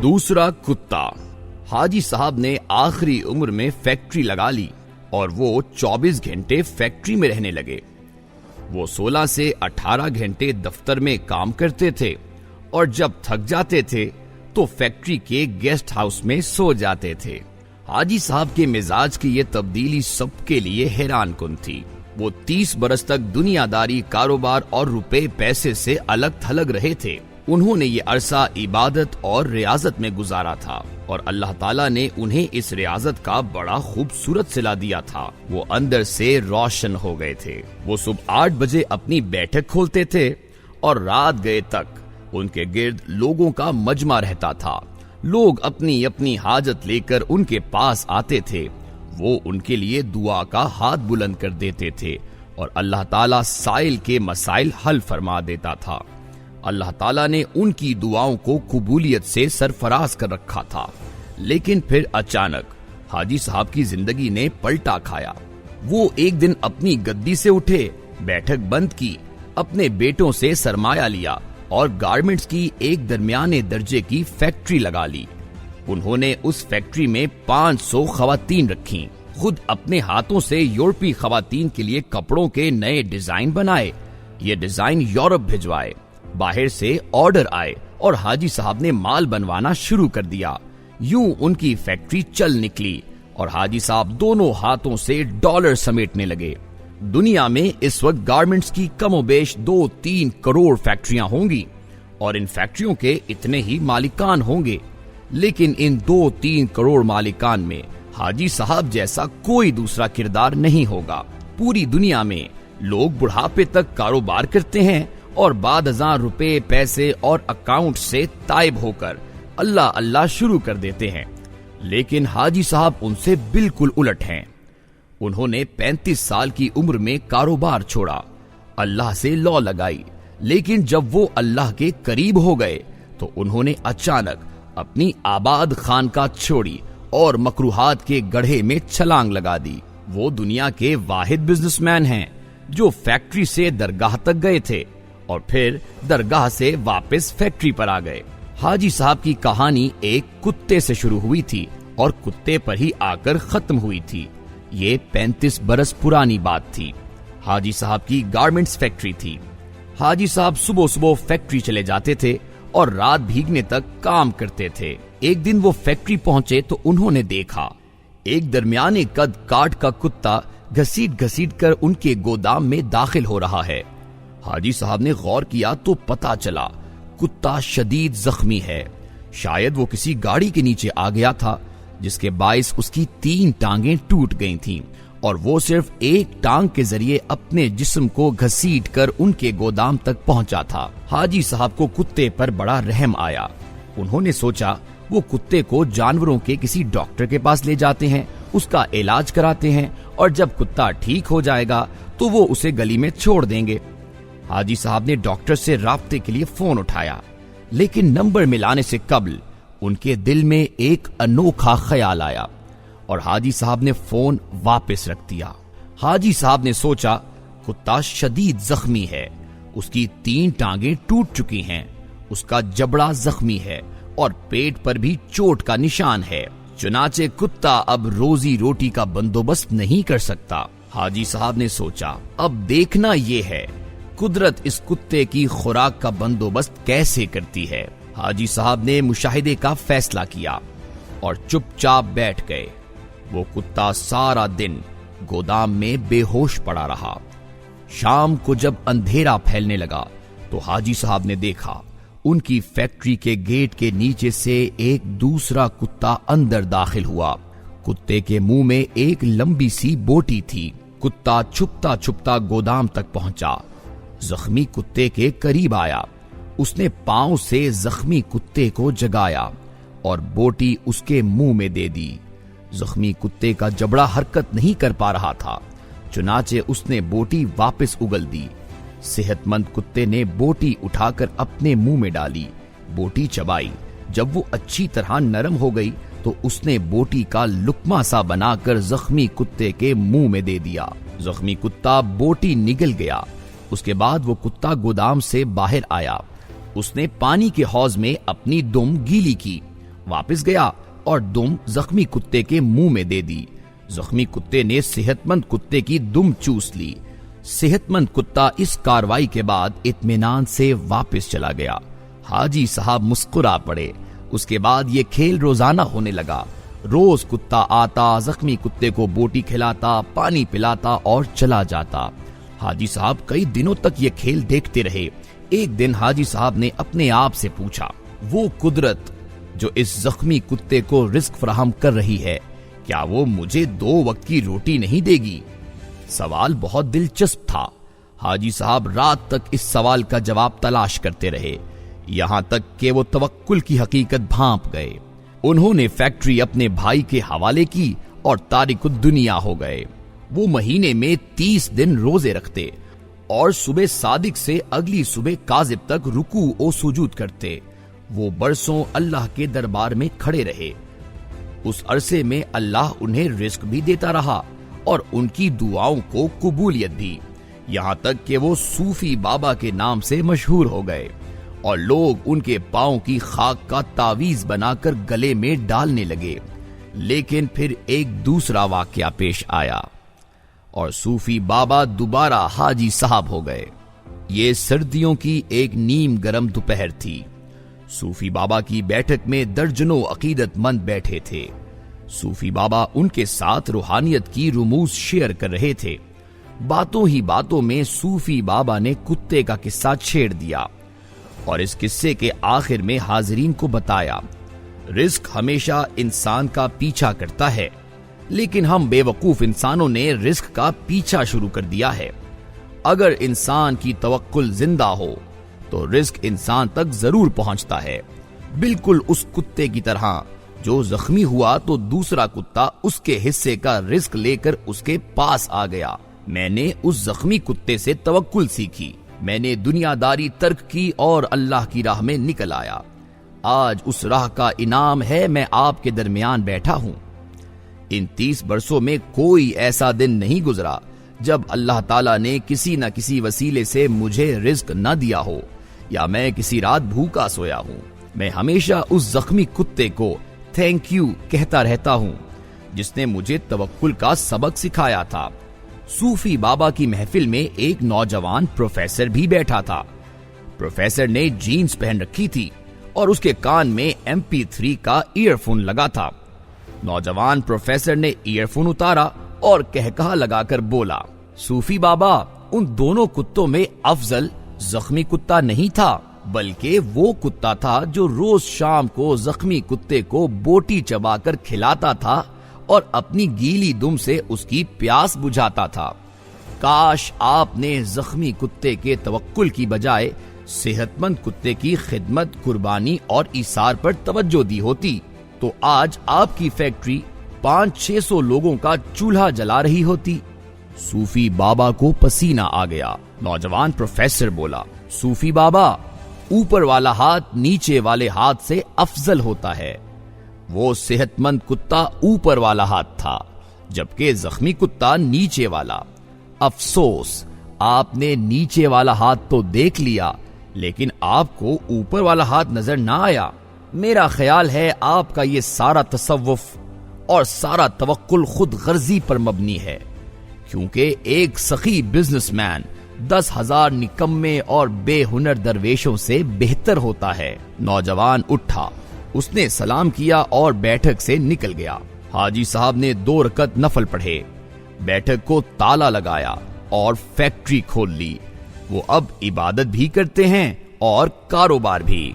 دوسرا کتا۔ حاجی صاحب نے آخری عمر میں فیکٹری لگا لی اور وہ 24 گھنٹے فیکٹری میں رہنے لگے۔ وہ 16 سے 18 گھنٹے دفتر میں کام کرتے تھے اور جب تھک جاتے تھے تو فیکٹری کے گیسٹ ہاؤس میں سو جاتے تھے۔ حاجی صاحب کے مزاج کی یہ تبدیلی سب کے لیے حیران کن تھی۔ وہ 30 برس تک دنیا داری، کاروبار اور روپے پیسے سے الگ تھلگ رہے تھے۔ انہوں نے یہ عرصہ عبادت اور ریاضت میں گزارا تھا اور اللہ تعالیٰ نے انہیں اس ریاضت کا بڑا خوبصورت صلہ دیا تھا۔ وہ اندر سے روشن ہو گئے تھے۔ وہ صبح 8 بجے اپنی بیٹھک کھولتے تھے اور رات گئے تک ان کے گرد لوگوں کا مجمع رہتا تھا۔ لوگ اپنی اپنی حاجت لے کر ان کے پاس آتے تھے۔ وہ ان کے لیے دعا کا ہاتھ بلند کر دیتے تھے اور اللہ تعالیٰ سائل کے مسائل حل فرما دیتا تھا۔ اللہ تعالیٰ نے ان کی دعاؤں کو قبولیت سے سرفراز کر رکھا تھا۔ لیکن پھر اچانک حاجی صاحب کی زندگی نے پلٹا کھایا۔ وہ ایک دن اپنی گدی سے اٹھے، بیٹھک بند کی، اپنے بیٹوں سے سرمایہ لیا اور گارمنٹس کی ایک درمیانے درجے کی فیکٹری لگا لی۔ انہوں نے اس فیکٹری میں 500 خواتین رکھیں۔ خود اپنے ہاتھوں سے یورپی خواتین کے لیے کپڑوں کے نئے ڈیزائن بنائے۔ یہ ڈیزائن یورپ بھجوائے۔ باہر سے آرڈر آئے اور حاجی صاحب نے مال بنوانا شروع کر دیا۔ یوں ان کی فیکٹری چل نکلی اور حاجی صاحب دونوں ہاتھوں سے ڈالر سمیٹنے لگے۔ دنیا میں اس وقت گارمنٹس کی کم و بیش 2-3 کروڑ فیکٹریاں ہوں گی اور ان فیکٹریوں کے اتنے ہی مالکان ہوں گے، لیکن ان 2-3 کروڑ مالکان میں حاجی صاحب جیسا کوئی دوسرا کردار نہیں ہوگا۔ پوری دنیا میں لوگ بڑھاپے تک کاروبار کرتے ہیں اور بعد ازاں روپے، پیسے اور اکاؤنٹ سے تائب ہو کر اللہ اللہ شروع کر دیتے ہیں، لیکن حاجی صاحب ان سے بالکل الٹ ہیں۔ انہوں نے 35 سال کی عمر میں کاروبار چھوڑا، اللہ سے لو لگائی، لیکن جب وہ اللہ کے قریب ہو گئے تو انہوں نے اچانک اپنی آباد خانقاہ چھوڑی اور مکروہات کے گڑھے میں چھلانگ لگا دی۔ وہ دنیا کے واحد بزنس مین ہیں جو فیکٹری سے درگاہ تک گئے تھے اور پھر درگاہ سے واپس فیکٹری پر آ گئے۔ حاجی صاحب کی کہانی ایک کتے سے شروع ہوئی تھی اور کتے پر ہی آ کر ختم ہوئی تھی۔ یہ 35 برس پرانی بات تھی۔ حاجی صاحب کی گارمنٹس فیکٹری تھی۔ حاجی صاحب صبح صبح فیکٹری چلے جاتے تھے اور رات بھیگنے تک کام کرتے تھے۔ ایک دن وہ فیکٹری پہنچے تو انہوں نے دیکھا ایک درمیانے قد کاٹ کا کتا گھسیٹ گھسیٹ کر ان کے گودام میں داخل ہو رہا ہے۔ حاجی صاحب نے غور کیا تو پتا چلا کتا شدید زخمی ہے۔ شاید وہ کسی گاڑی کے نیچے آ گیا تھا جس کے باعث اس کی 3 ٹانگیں ٹوٹ گئی تھیں اور وہ صرف ایک ٹانگ کے ذریعے اپنے جسم کو گھسیٹ کر ان کے گودام تک پہنچا تھا۔ حاجی صاحب کو کتے پر بڑا رحم آیا۔ انہوں نے سوچا وہ کتے کو جانوروں کے کسی ڈاکٹر کے پاس لے جاتے ہیں، اس کا علاج کراتے ہیں اور جب کتا ٹھیک ہو جائے گا تو وہ اسے گلی میں چھوڑ دیں گے۔ حاجی صاحب نے ڈاکٹر سے رابطے کے لیے فون اٹھایا، لیکن نمبر ملانے سے قبل ان کے دل میں ایک انوکھا خیال آیا اور حاجی صاحب نے فون واپس رکھ دیا۔ حاجی صاحب نے سوچا کتا شدید زخمی ہے، اس کی 3 ٹانگیں ٹوٹ چکی ہیں، اس کا جبڑا زخمی ہے اور پیٹ پر بھی چوٹ کا نشان ہے، چنانچہ کتا اب روزی روٹی کا بندوبست نہیں کر سکتا۔ حاجی صاحب نے سوچا اب دیکھنا یہ ہے قدرت اس کتے کی خوراک کا بندوبست کیسے کرتی ہے۔ حاجی صاحب نے مشاہدے کا فیصلہ کیا اور چپ چاپ بیٹھ گئے۔ وہ کتا سارا دن گودام میں بے ہوش پڑا رہا۔ شام کو جب اندھیرا پھیلنے لگا تو حاجی صاحب نے دیکھا ان کی فیکٹری کے گیٹ کے نیچے سے ایک دوسرا کتا اندر داخل ہوا۔ کتے کے منہ میں ایک لمبی سی بوٹی تھی۔ کتا چھپتا چھپتا گودام تک پہنچا، زخمی کتے کے قریب آیا۔ اس نے پاؤں سے زخمی کتے کو جگایا اور بوٹی اس کے منہ میں دے دی۔ زخمی کتے کا جبڑا حرکت نہیں کر پا رہا تھا، چنانچہ اس نے بوٹی واپس اگل دی۔ صحت مند کتے نے بوٹی اٹھا کر اپنے منہ میں ڈالی، بوٹی چبائی۔ جب وہ اچھی طرح نرم ہو گئی تو اس نے بوٹی کا لقمہ سا بنا کر زخمی کتے کے منہ میں دے دیا۔ زخمی کتا بوٹی نگل گیا۔ اس کے بعد وہ کتا گودام سے باہر آیا۔ اس نے پانی کے حوض میں اپنی دم گیلی کی واپس گیا اور دم زخمی کتے کے منہ میں دے دی۔ زخمی کتے نے صحت مند کتے کی دم چوس لی۔ صحت مند کتا اس کاروائی کے بعد اطمینان سے واپس چلا گیا۔ حاجی صاحب مسکرا پڑے۔ اس کے بعد یہ کھیل روزانہ ہونے لگا۔ روز کتا آتا، زخمی کتے کو بوٹی کھلاتا، پانی پلاتا اور چلا جاتا۔ حاجی صاحب کئی دنوں تک یہ کھیل دیکھتے رہے۔ ایک دن حاجی صاحب نے اپنے آپ سے پوچھا، وہ قدرت جو اس زخمی کتے کو رزق فراہم کر رہی ہے، کیا وہ مجھے 2 وقت کی روٹی نہیں دے گی؟ سوال بہت دلچسپ تھا۔ حاجی صاحب رات تک اس سوال کا جواب تلاش کرتے رہے، یہاں تک کہ وہ توکل کی حقیقت بھانپ گئے۔ انہوں نے فیکٹری اپنے بھائی کے حوالے کی اور تارک الدنیا ہو گئے۔ وہ مہینے میں 30 دن روزے رکھتے اور صبح صادق سے اگلی صبح کاذب تک رکوع و سجود کرتے۔ وہ برسوں اللہ کے دربار میں کھڑے رہے۔ اس عرصے میں اللہ انہیں رزق بھی دیتا رہا اور ان کی دعاؤں کو قبولیت بھی، یہاں تک کہ وہ صوفی بابا کے نام سے مشہور ہو گئے اور لوگ ان کے پاؤں کی خاک کا تعویذ بنا کر گلے میں ڈالنے لگے۔ لیکن پھر ایک دوسرا واقعہ پیش آیا اور صوفی بابا دوبارہ حاجی صاحب ہو گئے۔ یہ سردیوں کی ایک نیم گرم دوپہر تھی۔ صوفی بابا کی بیٹھک میں درجنوں عقیدت مند بیٹھے تھے۔ صوفی بابا ان کے ساتھ روحانیت کی رموز شیئر کر رہے تھے۔ باتوں ہی باتوں میں صوفی بابا نے کتے کا قصہ چھیڑ دیا اور اس قصے کے آخر میں حاضرین کو بتایا، رزق ہمیشہ انسان کا پیچھا کرتا ہے، لیکن ہم بے وقوف انسانوں نے رزق کا پیچھا شروع کر دیا ہے۔ اگر انسان کی توکل زندہ ہو تو رزق انسان تک ضرور پہنچتا ہے، بالکل اس کتے کی طرح جو زخمی ہوا تو دوسرا کتا اس کے حصے کا رزق لے کر اس کے پاس آ گیا۔ میں نے اس زخمی کتے سے توکل سیکھی، میں نے دنیا داری ترک کی اور اللہ کی راہ میں نکل آیا۔ آج اس راہ کا انعام ہے میں آپ کے درمیان بیٹھا ہوں۔ ان 30 برسوں میں کوئی ایسا دن نہیں گزرا جب اللہ تعالیٰ نے کسی نہ کسی وسیلے سے مجھے رزق نہ دیا ہو یا میں کسی رات بھوکا سویا ہوں۔ میں ہمیشہ اس زخمی کتے کو تھینک یو کہتا رہتا ہوں جس نے مجھے توکل کا سبق سکھایا تھا۔ صوفی بابا کی محفل میں ایک نوجوان پروفیسر بھی بیٹھا تھا۔ پروفیسر نے جینز پہن رکھی تھی اور اس کے کان میں MP3 کا ایئر فون لگا تھا۔ نوجوان پروفیسر نے ایئر فون اتارا اور کہکہا لگا کر بولا، صوفی بابا، ان دونوں کتوں میں افضل زخمی کتا نہیں تھا، بلکہ وہ کتا تھا جو روز شام کو زخمی کتے کو بوٹی چبا کر کھلاتا تھا اور اپنی گیلی دم سے اس کی پیاس بجھاتا تھا۔ کاش آپ نے زخمی کتے کے توکل کی بجائے صحت مند کتے کی خدمت، قربانی اور ایثار پر توجہ دی ہوتی تو آج آپ کی فیکٹری 500-600 لوگوں کا چولہا جلا رہی ہوتی۔ صوفی بابا کو پسینہ آ گیا۔ نوجوان پروفیسر بولا، صوفی بابا، اوپر والا ہاتھ نیچے والے ہاتھ سے افضل ہوتا ہے۔ وہ صحت مند کتا اوپر والا ہاتھ تھا جبکہ زخمی کتا نیچے والا۔ افسوس، آپ نے نیچے والا ہاتھ تو دیکھ لیا لیکن آپ کو اوپر والا ہاتھ نظر نہ آیا۔ میرا خیال ہے آپ کا یہ سارا تصوف اور سارا توکل خود غرضی پر مبنی ہے، کیونکہ ایک سخی بزنس مین 10,000 نکمے اور بے ہنر درویشوں سے بہتر ہوتا ہے۔ نوجوان اٹھا، اس نے سلام کیا اور بیٹھک سے نکل گیا۔ حاجی صاحب نے 2 رکعت نفل پڑھے، بیٹھک کو تالا لگایا اور فیکٹری کھول لی۔ وہ اب عبادت بھی کرتے ہیں اور کاروبار بھی۔